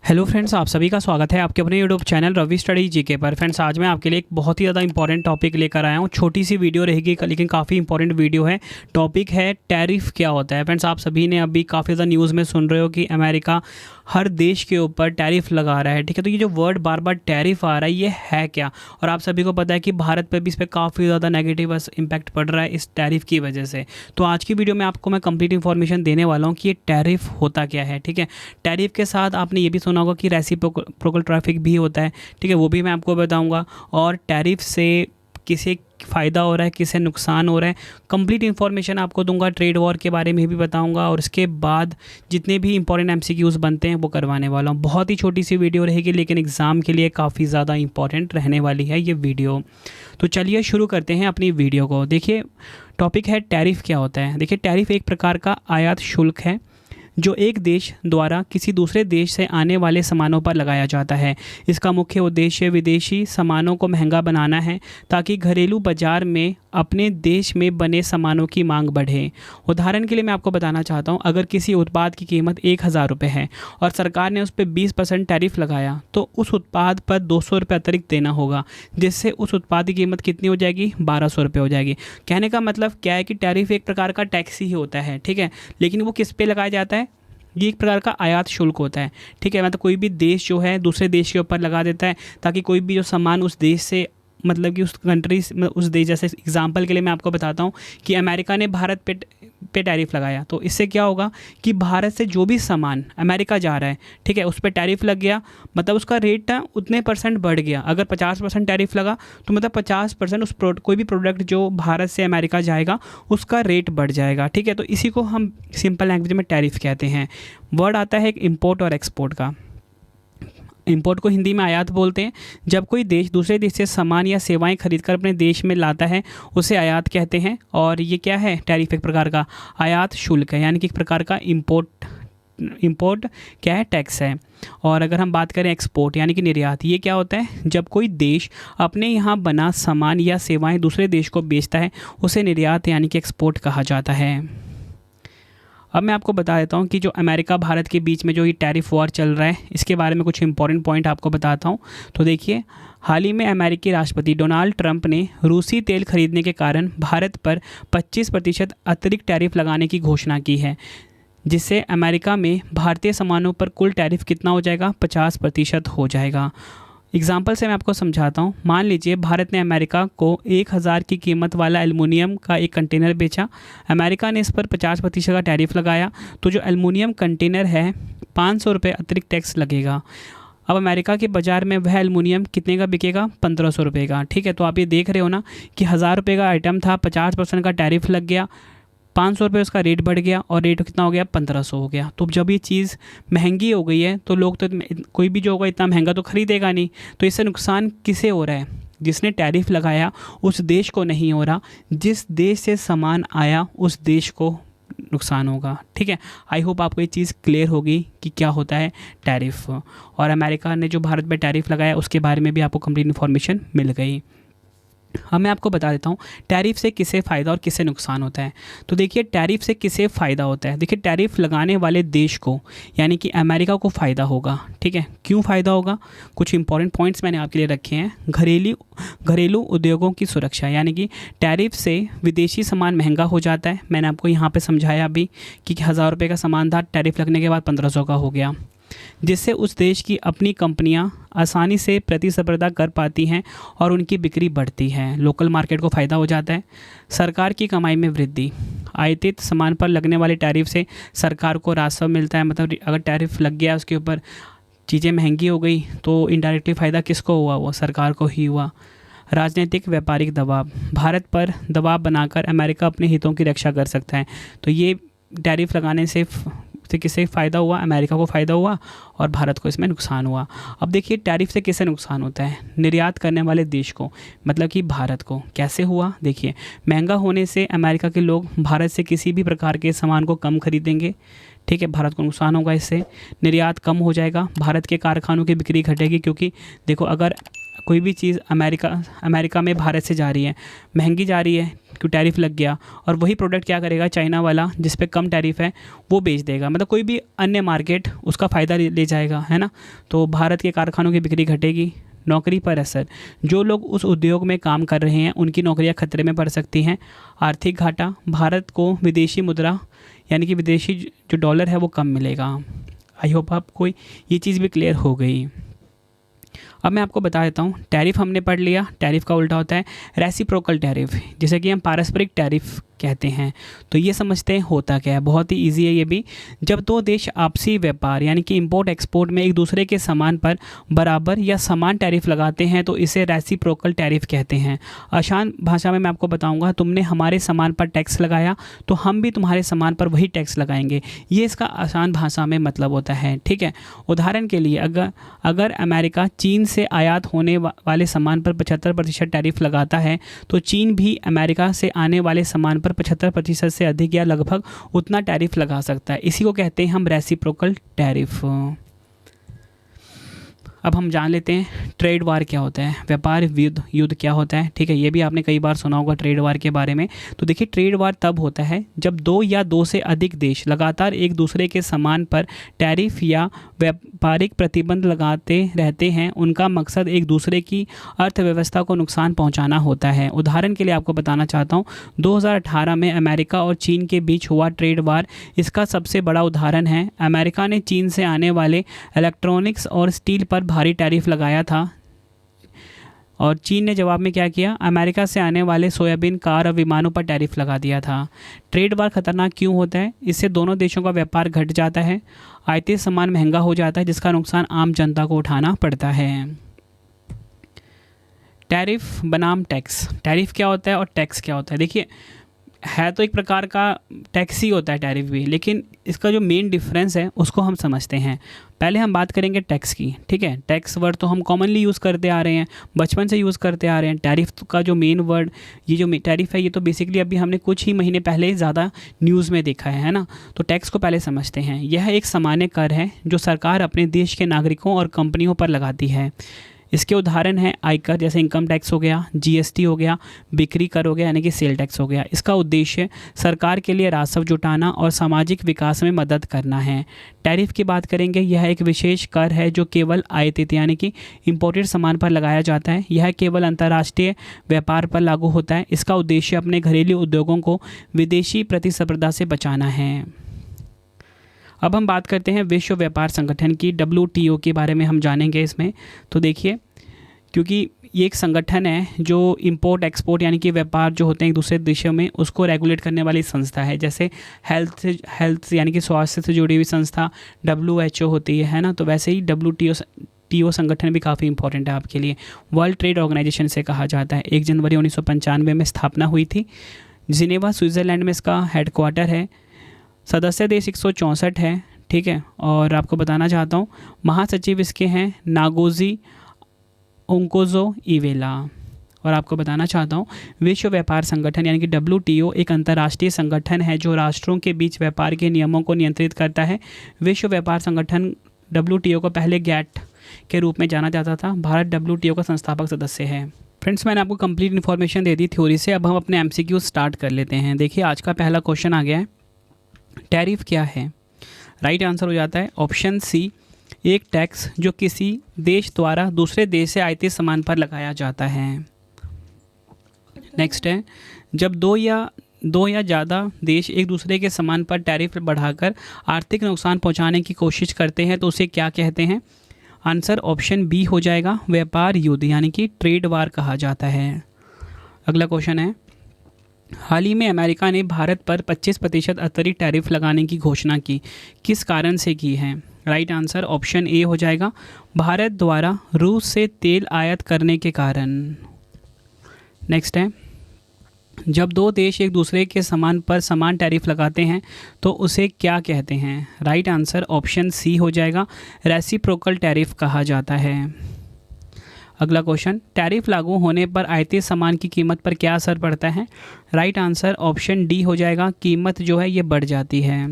Hello friends, आप सभी का स्वागत है आपके अपने YouTube channel Ravi study GK पर। फ्रेंड्स, आज मैं आपके लिए एक बहुत ही ज़्यादा इंपॉर्टेंट टॉपिक लेकर आया हूँ। छोटी सी वीडियो रहेगी लेकिन काफ़ी इंपॉर्टेंट वीडियो है। टॉपिक है टैरिफ क्या होता है। फ्रेंड्स, आप सभी ने अभी काफ़ी ज़्यादा न्यूज़ में सुन रहे हो कि अमेरिका हर देश के ऊपर टैरिफ लगा रहा है। ठीक है, तो ये जो वर्ड बार बार टैरिफ आ रहा है ये है क्या, और आप सभी को पता है कि भारत पर भी इस पर काफ़ी ज़्यादा नेगेटिव इम्पैक्ट पड़ रहा है इस टैरिफ की वजह से। तो आज की वीडियो में आपको मैं कंप्लीट इन्फॉर्मेशन देने वाला हूँ कि ये टैरिफ होता क्या है। ठीक है, टैरिफ के साथ आपने ये भी सुना होगा कि रेसिप्रोकल ट्रैफिक भी होता है। ठीक है, वो भी मैं आपको बताऊंगा। और टैरिफ से किसे फ़ायदा हो रहा है, किसे नुकसान हो रहा है, कंप्लीट इन्फॉर्मेशन आपको दूंगा। ट्रेड वॉर के बारे में भी बताऊंगा, और उसके बाद जितने भी इंपॉर्टेंट एमसीक्यूज़ बनते हैं वो करवाने वाला हूँ। बहुत ही छोटी सी वीडियो रहेगी लेकिन एग्ज़ाम के लिए काफ़ी ज़्यादा इंपॉर्टेंट रहने वाली है ये वीडियो। तो चलिए शुरू करते हैं अपनी वीडियो को। देखिए, टॉपिक है टैरिफ क्या होता है। देखिए, टैरिफ एक प्रकार का आयात शुल्क है जो एक देश द्वारा किसी दूसरे देश से आने वाले सामानों पर लगाया जाता है। इसका मुख्य उद्देश्य विदेशी सामानों को महंगा बनाना है ताकि घरेलू बाजार में अपने देश में बने सामानों की मांग बढ़े। उदाहरण के लिए मैं आपको बताना चाहता हूँ, अगर किसी उत्पाद की कीमत 1000 रुपये है और सरकार ने उस पर 20% टैरिफ लगाया तो उस उत्पाद पर 200 रुपये अतिरिक्त देना होगा, जिससे उस उत्पाद की कीमत कितनी हो जाएगी, 1200 रुपये हो जाएगी। कहने का मतलब क्या है कि टैरिफ एक प्रकार का टैक्स ही होता है। ठीक है, लेकिन वो किस पे लगाया जाता है, ये एक प्रकार का आयात शुल्क होता है। ठीक है, मतलब कोई भी देश जो है दूसरे देश के ऊपर लगा देता है ताकि कोई भी जो सामान उस देश से, मतलब कि उस कंट्री उस देश, जैसे एग्जांपल के लिए मैं आपको बताता हूँ कि अमेरिका ने भारत पे टैरिफ लगाया, तो इससे क्या होगा कि भारत से जो भी सामान अमेरिका जा रहा है, ठीक है, उस पर टैरिफ लग गया, मतलब उसका रेट ना उतने % बढ़ गया। अगर 50% टैरिफ लगा तो मतलब 50% उस कोई भी प्रोडक्ट जो भारत से अमेरिका जाएगा उसका रेट बढ़ जाएगा। ठीक है, तो इसी को हम सिंपल लैंग्वेज में टैरिफ कहते हैं। वर्ड आता है एक इम्पोर्ट और एक्सपोर्ट का। इंपोर्ट को हिंदी में आयात बोलते हैं। जब कोई देश दूसरे देश से सामान या सेवाएं खरीदकर अपने देश में लाता है उसे आयात कहते हैं। और ये क्या है, टैरिफ एक प्रकार का आयात शुल्क है, यानी कि एक प्रकार का इंपोर्ट क्या है, टैक्स है। और अगर हम बात करें एक्सपोर्ट यानी कि निर्यात, ये क्या होता है, जब कोई देश अपने यहाँ बना सामान या सेवाएं दूसरे देश को बेचता है उसे निर्यात यानी कि एक्सपोर्ट कहा जाता है। अब मैं आपको बता देता हूँ कि जो अमेरिका भारत के बीच में जो ये टैरिफ वॉर चल रहा है इसके बारे में कुछ इंपॉर्टेंट पॉइंट आपको बताता हूँ। तो देखिए, हाल ही में अमेरिकी राष्ट्रपति डोनाल्ड ट्रंप ने रूसी तेल खरीदने के कारण भारत पर 25% अतिरिक्त टैरिफ लगाने की घोषणा की है, जिससे अमेरिका में भारतीय सामानों पर कुल टैरिफ कितना हो जाएगा, 50% हो जाएगा। एग्जाम्पल से मैं आपको समझाता हूँ। मान लीजिए भारत ने अमेरिका को 1000 की कीमत वाला एल्युमिनियम का एक कंटेनर बेचा। अमेरिका ने इस पर 50% का टैरिफ लगाया, तो जो एल्युमिनियम कंटेनर है 500 रुपये अतिरिक्त टैक्स लगेगा। अब अमेरिका के बाज़ार में वह एल्युमिनियम कितने का बिकेगा, 1500 रुपये का। ठीक है, तो आप ये देख रहे हो ना कि 1000 रुपये का आइटम था, 50% का टैरिफ लग गया, 500 रुपये उसका रेट बढ़ गया और रेट कितना हो गया, 1500 हो गया। तो जब ये चीज़ महंगी हो गई है तो लोग तो, कोई भी जो होगा इतना महंगा तो ख़रीदेगा नहीं। तो इससे नुकसान किसे हो रहा है, जिसने टैरिफ लगाया उस देश को नहीं हो रहा, जिस देश से सामान आया उस देश को नुकसान होगा। ठीक है, आई होप आपको ये चीज़ क्लियर होगी कि क्या होता है टैरिफ। और अमेरिका ने जो भारत पर टैरिफ लगाया उसके बारे में भी आपको कंप्लीट इन्फॉर्मेशन मिल गई। अब मैं आपको बता देता हूँ टैरिफ से किसे फ़ायदा और किसे नुकसान होता है। तो देखिए, टैरिफ से किसे फ़ायदा होता है। देखिए, टैरिफ लगाने वाले देश को यानी कि अमेरिका को फ़ायदा होगा। ठीक है, क्यों फ़ायदा होगा, कुछ इंपॉर्टेंट पॉइंट्स मैंने आपके लिए रखे हैं। घरेलू उद्योगों की सुरक्षा, यानी कि टैरिफ से विदेशी सामान महंगा हो जाता है। मैंने आपको यहाँ पर समझाया अभी कि 1000 रुपये का सामान था, टैरिफ लगने के बाद 1500 का हो गया, जिससे उस देश की अपनी कंपनियां आसानी से प्रतिस्पर्धा कर पाती हैं और उनकी बिक्री बढ़ती है। लोकल मार्केट को फ़ायदा हो जाता है। सरकार की कमाई में वृद्धि, आयातित सामान पर लगने वाले टैरिफ से सरकार को राजस्व मिलता है। मतलब अगर टैरिफ लग गया उसके ऊपर, चीज़ें महंगी हो गई तो इनडायरेक्टली फ़ायदा किसको हुआ, वो सरकार को ही हुआ। राजनीतिक व्यापारिक दबाव, भारत पर दबाव बनाकर अमेरिका अपने हितों की रक्षा कर सकता है। तो ये टैरिफ लगाने से किसे फ़ायदा हुआ, अमेरिका को फ़ायदा हुआ और भारत को इसमें नुकसान हुआ। अब देखिए, टैरिफ से किसे नुकसान होता है, निर्यात करने वाले देश को, मतलब कि भारत को। कैसे हुआ, देखिए, महंगा होने से अमेरिका के लोग भारत से किसी भी प्रकार के सामान को कम खरीदेंगे। ठीक है, भारत को नुकसान होगा इससे। निर्यात कम हो जाएगा, भारत के कारखानों की बिक्री घटेगी, क्योंकि देखो, अगर कोई भी चीज़ अमेरिका में भारत से जा रही है, महंगी जा रही है क्योंकि टैरिफ लग गया, और वही प्रोडक्ट क्या करेगा, चाइना वाला जिस पे कम टैरिफ है वो बेच देगा, मतलब कोई भी अन्य मार्केट उसका फ़ायदा ले जाएगा, है ना। तो भारत के कारखानों की बिक्री घटेगी, नौकरी पर असर, जो लोग उस उद्योग में काम कर रहे हैं उनकी नौकरियां खतरे में पड़ सकती हैं। आर्थिक घाटा, भारत को विदेशी मुद्रा यानी कि विदेशी जो डॉलर है वो कम मिलेगा। आई होप आपको ये चीज़ भी क्लियर हो गई। अब मैं आपको बता देता हूँ, टैरिफ हमने पढ़ लिया, टैरिफ का उल्टा होता है रेसिप्रोकल टैरिफ, जिसे कि हम पारस्परिक टैरिफ कहते हैं। तो ये समझते हैं होता क्या है, बहुत ही इजी है ये भी। जब दो देश आपसी व्यापार यानी कि इंपोर्ट एक्सपोर्ट में एक दूसरे के सामान पर बराबर या समान टैरिफ लगाते हैं तो इसे रेसिप्रोकल टैरिफ कहते हैं। आसान भाषा में मैं आपको बताऊंगा, तुमने हमारे सामान पर टैक्स लगाया तो हम भी तुम्हारे सामान पर वही टैक्स लगाएंगे, ये इसका आसान भाषा में मतलब होता है, ठीक है। उदाहरण के लिए अगर अमेरिका चीन से आयात होने वाले सामान पर 75% टैरिफ लगाता है तो चीन भी अमेरिका से आने वाले सामान पर 75% से अधिक या लगभग उतना टैरिफ लगा सकता है। इसी को कहते हैं हम रेसिप्रोकल टैरिफ। अब हम जान लेते हैं ट्रेड वार क्या होता है, व्यापार युद्ध क्या होता है, ठीक है। ये भी आपने कई बार सुना होगा ट्रेड वार के बारे में। तो देखिए, ट्रेड वार तब होता है जब दो या दो से अधिक देश लगातार एक दूसरे के सामान पर टैरिफ या व्यापारिक प्रतिबंध लगाते रहते हैं। उनका मकसद एक दूसरे की अर्थव्यवस्था को नुकसान पहुंचाना होता है। उदाहरण के लिए आपको बताना चाहता हूँ, 2018 में अमेरिका और चीन के बीच हुआ ट्रेड वार इसका सबसे बड़ा उदाहरण है। अमेरिका ने चीन से आने वाले इलेक्ट्रॉनिक्स और स्टील पर भारी टैरिफ लगाया था और चीन ने जवाब में क्या किया, अमेरिका से आने वाले सोयाबीन, कार और विमानों पर टैरिफ लगा दिया था। ट्रेड वार खतरनाक क्यों होता है? इससे दोनों देशों का व्यापार घट जाता है, आयातित सामान महंगा हो जाता है, जिसका नुकसान आम जनता को उठाना पड़ता है। टैरिफ बनाम टैक्स, टैरिफ क्या होता है और टैक्स क्या होता है? देखिए, है तो एक प्रकार का टैक्स ही होता है टैरिफ भी, लेकिन इसका जो मेन डिफरेंस है उसको हम समझते हैं। पहले हम बात करेंगे टैक्स की, ठीक है। टैक्स वर्ड तो हम कॉमनली यूज़ करते आ रहे हैं, बचपन से यूज़ करते आ रहे हैं। टैरिफ का जो मेन वर्ड, ये जो टैरिफ है, ये तो बेसिकली अभी हमने कुछ ही महीने पहले ज़्यादा न्यूज़ में देखा है ना। तो टैक्स को पहले समझते हैं। यह एक सामान्य कर है जो सरकार अपने देश के नागरिकों और कंपनियों पर लगाती है। इसके उदाहरण हैं आयकर, जैसे इनकम टैक्स हो गया, जीएसटी हो गया, बिक्री कर हो गया यानी कि सेल टैक्स हो गया। इसका उद्देश्य सरकार के लिए राजस्व जुटाना और सामाजिक विकास में मदद करना है। टैरिफ की बात करेंगे, यह एक विशेष कर है जो केवल आयातित यानी कि इंपोर्टेड सामान पर लगाया जाता है। यह केवल अंतर्राष्ट्रीय व्यापार पर लागू होता है। इसका उद्देश्य अपने घरेलू उद्योगों को विदेशी प्रतिस्पर्धा से बचाना है। अब हम बात करते हैं विश्व व्यापार संगठन की, WTO के बारे में हम जानेंगे इसमें। तो देखिए, क्योंकि ये एक संगठन है जो इंपोर्ट एक्सपोर्ट यानी कि व्यापार जो होते हैं एक दूसरे देशों में, उसको रेगुलेट करने वाली संस्था है। जैसे हेल्थ यानी कि स्वास्थ्य से जुड़ी हुई संस्था WHO होती है ना। तो वैसे ही WTO संगठन भी काफ़ी इंपॉर्टेंट है आपके लिए। वर्ल्ड ट्रेड ऑर्गेनाइजेशन से कहा जाता है। 1 जनवरी 1995 में स्थापना हुई थी। जिनेवा स्विट्ज़रलैंड में इसका हेडक्वार्टर है। सदस्य देश 164 है, ठीक है। और आपको बताना चाहता हूँ, महासचिव इसके हैं नागोजी ओंकोजो-इवेला। और आपको बताना चाहता हूँ, विश्व व्यापार संगठन यानी कि WTO एक अंतर्राष्ट्रीय संगठन है जो राष्ट्रों के बीच व्यापार के नियमों को नियंत्रित करता है। विश्व व्यापार संगठन WTO को पहले GATT के रूप में जाना जाता था। भारत WTO का संस्थापक सदस्य है। फ्रेंड्स, मैंने आपको कंप्लीट इन्फॉर्मेशन दे दी थ्योरी से। अब हम अपने MCQ स्टार्ट कर लेते हैं। देखिए, आज का पहला क्वेश्चन आ गया है, टैरिफ क्या है? राइट आंसर हो जाता है ऑप्शन सी, एक टैक्स जो किसी देश द्वारा दूसरे देश से आयातित सामान पर लगाया जाता है। नेक्स्ट है, जब दो या ज़्यादा देश एक दूसरे के सामान पर टैरिफ बढ़ाकर आर्थिक नुकसान पहुंचाने की कोशिश करते हैं तो उसे क्या कहते हैं? आंसर ऑप्शन बी हो जाएगा, व्यापार युद्ध यानी कि ट्रेड वार कहा जाता है। अगला क्वेश्चन है, हाल ही में अमेरिका ने भारत पर 25% अतिरिक्त टैरिफ लगाने की घोषणा की, किस कारण से की है? राइट आंसर ऑप्शन ए हो जाएगा, भारत द्वारा रूस से तेल आयात करने के कारण। नेक्स्ट है, जब दो देश एक दूसरे के सामान पर समान टैरिफ लगाते हैं तो उसे क्या कहते हैं? राइट आंसर ऑप्शन सी हो जाएगा, रेसिप्रोकल टैरिफ कहा जाता है। अगला क्वेश्चन, टैरिफ लागू होने पर आयातित सामान की कीमत पर क्या असर पड़ता है? राइट आंसर ऑप्शन डी हो जाएगा, कीमत जो है ये बढ़ जाती है।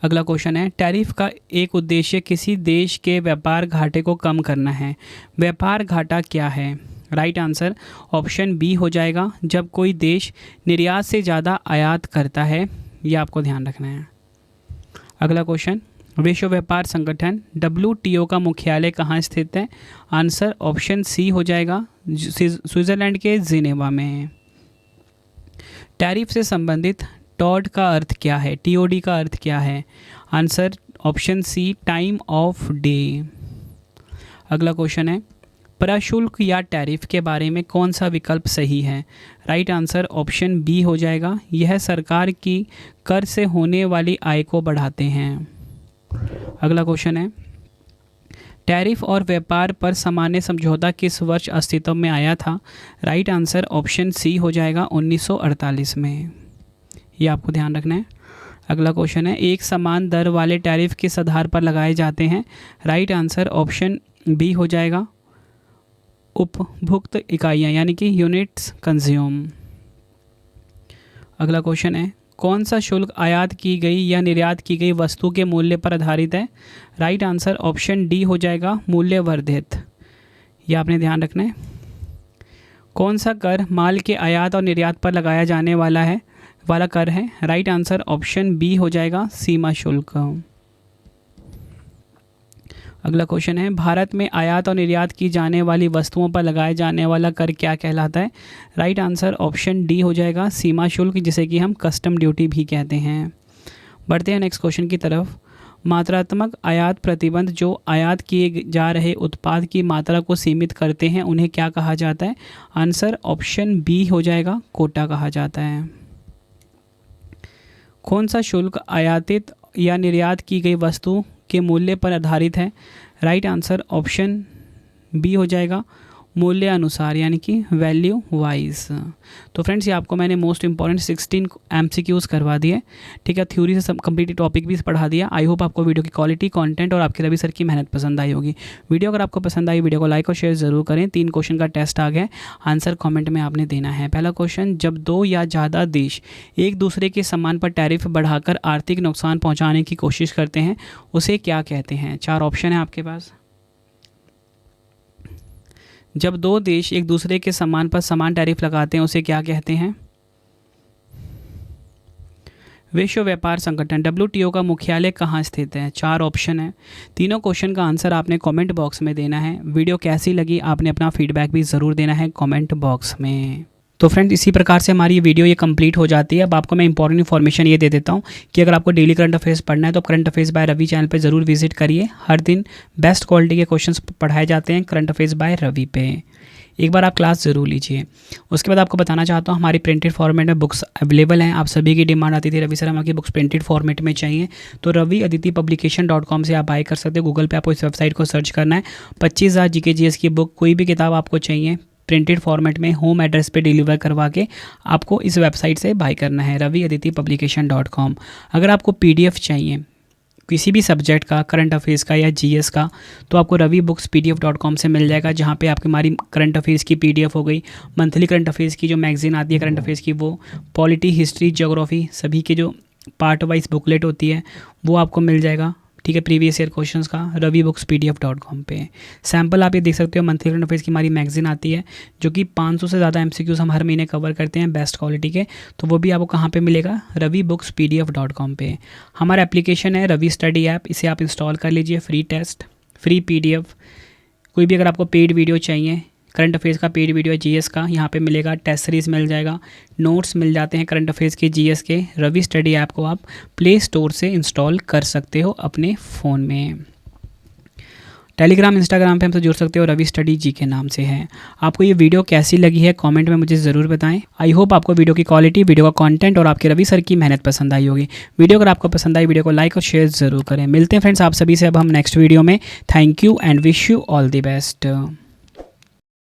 अगला क्वेश्चन है, टैरिफ का एक उद्देश्य किसी देश के व्यापार घाटे को कम करना है। व्यापार घाटा क्या है? राइट आंसर ऑप्शन बी हो जाएगा, जब कोई देश निर्यात से ज़्यादा आयात करता है। यह आपको ध्यान रखना है। अगला क्वेश्चन, विश्व व्यापार संगठन WTO का मुख्यालय कहाँ स्थित है? आंसर ऑप्शन सी हो जाएगा, स्विट्ज़रलैंड के जिनेवा में है। टैरिफ से संबंधित टॉड का अर्थ क्या है? TOD का अर्थ क्या है? Answer option C, time of day. अगला क्वेश्चन है, प्रशुल्क या टैरिफ के बारे में कौन सा विकल्प सही है? राइट आंसर ऑप्शन बी हो जाएगा, यह सरकार की कर से होने वाली आय को बढ़ाते हैं। अगला क्वेश्चन है, टैरिफ और व्यापार पर सामान्य समझौता किस वर्ष अस्तित्व में आया था? राइट आंसर ऑप्शन सी हो जाएगा, 1948 में। ये आपको ध्यान रखना है। अगला क्वेश्चन है, एक समान दर वाले टैरिफ किस आधार पर लगाए जाते हैं? राइट आंसर ऑप्शन बी हो जाएगा, उपभुक्त इकाइयाँ यानी कि यूनिट्स कंज्यूम। अगला क्वेश्चन है, कौन सा शुल्क आयात की गई या निर्यात की गई वस्तु के मूल्य पर आधारित है? राइट आंसर ऑप्शन डी हो जाएगा, मूल्य वर्धित। यह आपने ध्यान रखना है। कौन सा कर माल के आयात और निर्यात पर लगाया जाने वाला कर है? राइट आंसर ऑप्शन बी हो जाएगा, सीमा शुल्क। अगला क्वेश्चन है, भारत में आयात और निर्यात की जाने वाली वस्तुओं पर लगाए जाने वाला कर क्या कहलाता है? राइट आंसर ऑप्शन डी हो जाएगा, सीमा शुल्क, जिसे कि हम कस्टम ड्यूटी भी कहते हैं। बढ़ते हैं नेक्स्ट क्वेश्चन की तरफ। मात्रात्मक आयात प्रतिबंध जो आयात किए जा रहे उत्पाद की मात्रा को सीमित करते हैं, उन्हें क्या कहा जाता है? आंसर ऑप्शन बी हो जाएगा, कोटा कहा जाता है। कौन सा शुल्क आयातित या निर्यात की गई वस्तु के मूल्य पर आधारित है? राइट आंसर ऑप्शन बी हो जाएगा, मूल्य अनुसार यानी कि वैल्यू वाइज। तो फ्रेंड्स, ये आपको मैंने मोस्ट इंपॉर्टेंट 16 MCQs करवा दिए। ठीक है, थ्योरी से कंप्लीट टॉपिक भी पढ़ा दिया। आई होप आपको वीडियो की क्वालिटी, कंटेंट और आपके रवि सर की मेहनत पसंद आई होगी। वीडियो अगर आपको पसंद आई, वीडियो को लाइक और शेयर जरूर करें। 3 क्वेश्चन का टेस्ट आ गया, आंसर कॉमेंट में आपने देना है। पहला क्वेश्चन, जब 2 या ज़्यादा देश एक दूसरे के सामान पर टैरिफ बढ़ाकर आर्थिक नुकसान पहुँचाने की कोशिश करते हैं, उसे क्या कहते हैं? 4 ऑप्शन है आपके पास। जब 2 देश एक दूसरे के सामान पर समान टैरिफ लगाते हैं, उसे क्या कहते हैं? विश्व व्यापार संगठन WTO का मुख्यालय कहाँ स्थित है? 4 ऑप्शन है। तीनों क्वेश्चन का आंसर आपने कमेंट बॉक्स में देना है। वीडियो कैसी लगी, आपने अपना फीडबैक भी ज़रूर देना है कमेंट बॉक्स में। तो फ्रेंड्स, इसी प्रकार से हमारी ये वीडियो ये कंप्लीट हो जाती है। अब आपको मैं इंपॉर्टेंट इन्फॉर्मेशन ये दे देता हूँ कि अगर आपको डेली करंट अफेयर्स पढ़ना है तो current affairs by Ravi channel पे ज़रूर विजिट करिए। हर दिन बेस्ट क्वालिटी के क्वेश्चंस पढ़ाए जाते हैं करंट अफेयर्स बाय रवि पे। एक बार आप क्लास ज़रूर लीजिए। उसके बाद आपको बताना चाहता हूँ, हमारी प्रिंटेड फॉर्मेट में बुक्स अवेलेबल हैं। आप सभी की डिमांड आती थी, रवि सर हमारी बुक्स प्रिंटेड फॉर्मेट में चाहिए, तो raviaditipublication.com से आप बाय कर सकते हो। गूगल पे आपको इस वेबसाइट को सर्च करना है। 25,000 GK/GS की बुक, कोई भी किताब आपको चाहिए प्रिंटेड फॉर्मेट में होम एड्रेस पे डिलीवर करवा के आपको इस वेबसाइट से बाय करना है, raviaditipublication.com। अगर आपको PDF चाहिए किसी भी सब्जेक्ट का, करंट अफेयर्स का या GS का, तो आपको ravibookspdf.com से मिल जाएगा, जहाँ पे आपकी हमारी करंट अफेयर्स की PDF हो गई, मंथली करंट अफेयर्स की जो मैगजीन आती है करंट अफेयर्स की, वो पॉलिटी, हिस्ट्री, ज्योग्राफी सभी के जो पार्ट वाइज बुकलेट होती है वो आपको मिल जाएगा। ठीक है, प्रीवियस ईयर क्वेश्चंस का ravibookspdf.com पे सैम्पल आप ये देख सकते हो। मंथली करंट अफेयर्स की हमारी मैगजीन आती है जो कि 500 से ज़्यादा MCQs हम हर महीने कवर करते हैं बेस्ट क्वालिटी के, तो वो भी आपको कहाँ पे मिलेगा? ravibookspdf.com पे। हमारा एप्लीकेशन है रवि स्टडी ऐप, इसे आप इंस्टॉल कर लीजिए। फ्री टेस्ट, फ्री PDF, कोई भी अगर आपको पेड वीडियो चाहिए, करंट अफेयर्स का पेड वीडियो है, GS का यहाँ पे मिलेगा, टेस्ट सीरीज़ मिल जाएगा, नोट्स मिल जाते हैं करंट अफेयर्स के, GS के। रवि स्टडी ऐप को आप प्ले स्टोर से इंस्टॉल कर सकते हो अपने फ़ोन में। टेलीग्राम, इंस्टाग्राम पे हमसे जुड़ सकते हो, रवि स्टडी जी के नाम से है। आपको ये वीडियो कैसी लगी है कमेंट में मुझे ज़रूर बताएं। आई होप आपको वीडियो की क्वालिटी, वीडियो का कंटेंट और आपके रवि सर की मेहनत पसंद आई होगी। वीडियो अगर आपको पसंद आई, वीडियो को लाइक और शेयर ज़रूर करें। मिलते हैं फ्रेंड्स आप सभी से अब हम नेक्स्ट वीडियो में। Thank you and wish you all the best.